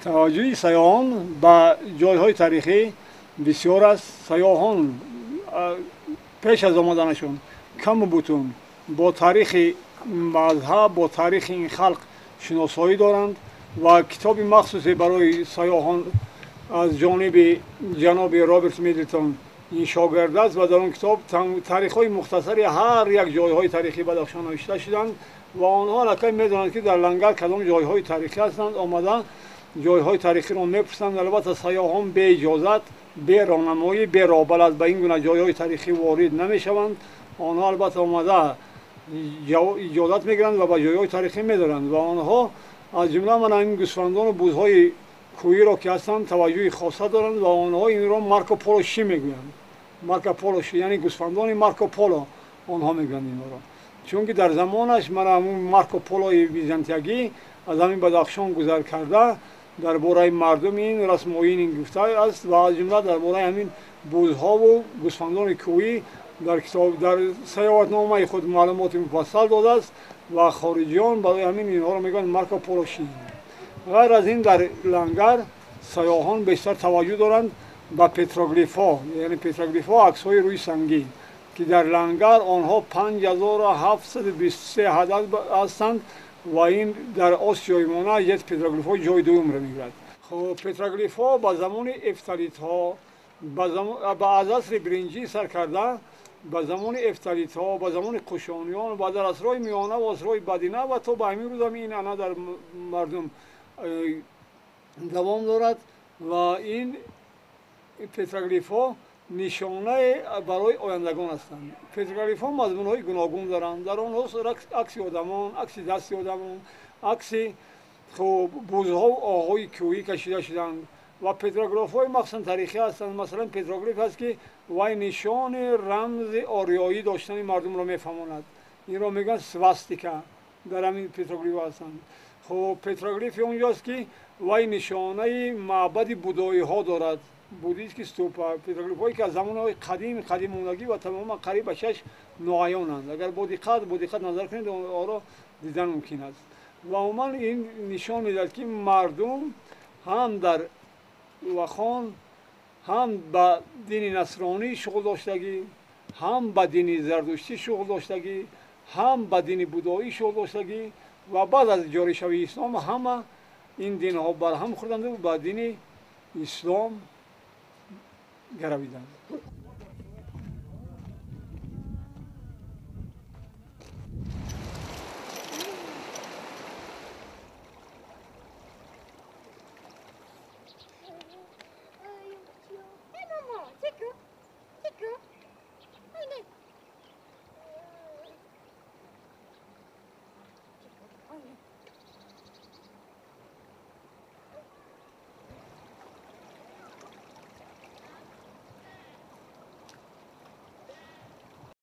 توجه سیاحان به جایهای تاریخی بسیار است. سیاحان پیش از آمدنشون کم و بتون با تاریخ مذهب، با تاریخ این خلق شناسایی دارند و کتاب مخصوصی برای سیاحان از جانب جناب رابرت میدلتون این شاگرد است و در اون کتاب تاریخ‌های مختصری هر یک جایهای تاریخی بدخشان نوشته شدند و آنها لکه می‌دانند که در لنگر کدام جایهای تاریخی هستند. آمدن جایهای تاریخی را می‌پرسند. البته سیاحان به اجازت، به راهنمایی، به راه به این گونه جایهای تاریخی وارد نمی‌شوند. آنها البته آمده اجازت می‌گیرند و به جایهای تاریخی می‌دارند و آنها از جمله من این گوسفندان و بزهای کوهی را که هستند توجه خاصه دارند و آنها این را مارکو پولو شی میگویند. مارکو پولو شی یعنی گوسفندان مارکو پولو آنها میگویند این را، چون که در زمانش من همون مارکو پولوی بیزانتیگی از همین بدخشان گذر کرده درباره مردم این رسم و این گفته است و از جمله درباره همین بزها و گوسفندان کوهی در کتاب در سیاحتنامه خود معلومات مفصل داده است و خارجیان برای همین اینها را میگن مارکو پولو شی. غیر از این در لنگر سیاحان بیشتر توجه دارند به پتروگلیف‌ها، یعنی پتروگلیف‌ها عکس‌های روی سنگی که در لنگر آنها 5723 عدد هستند و این در آسیای ما یک پتروگلیف‌ها جای دوم را میگیرد. خب پتروگلیف‌ها با زمان افتالیت‌ها از عصر برنجی سر کرده به زمان افتالیت‌ها، به زمان قشانیان و در عصرهای میانه و عصرهای بدینه و تا به همین روز این انا در مردم دوام دارد و این پتروگلیف‌ها نشانه برای آیندگان هستند. پتروگلیف‌ها مضمون‌های گوناگون دارند. در آنها عکس آدمان، عکس دست آدمان، عکس بزها و آقای کوهی کشیده شدند و پتروگلیف‌های مخصوصاً تاریخی هستند. مثلا پتروگلیف هست که وای نشان رمز آریایی داشتن مردم را میفهماند. این را میگن سواستیکا در همین پتروگلیف هستند. خب پتروگلیف اونجاست که وای نشانه معبد بودایی ها دارد. بودیست که ستوپا پتروگلیف که از زمانهای قدیم موندگی و تماما قریب به 6 نوعیانند. اگر با دقت نظر کنید آن را دیدن ممکن است. و عموما این نشان میدهد که مردم هم در وخان هم به دین نصرانی شغل داشتگی، هم به دین زردشتی شغل داشتگی، هم به دین بودایی شغل داشتگی و بعد از جاری شوی اسلام همه این دین ها بر هم خوردند و به دین اسلام گرویدند.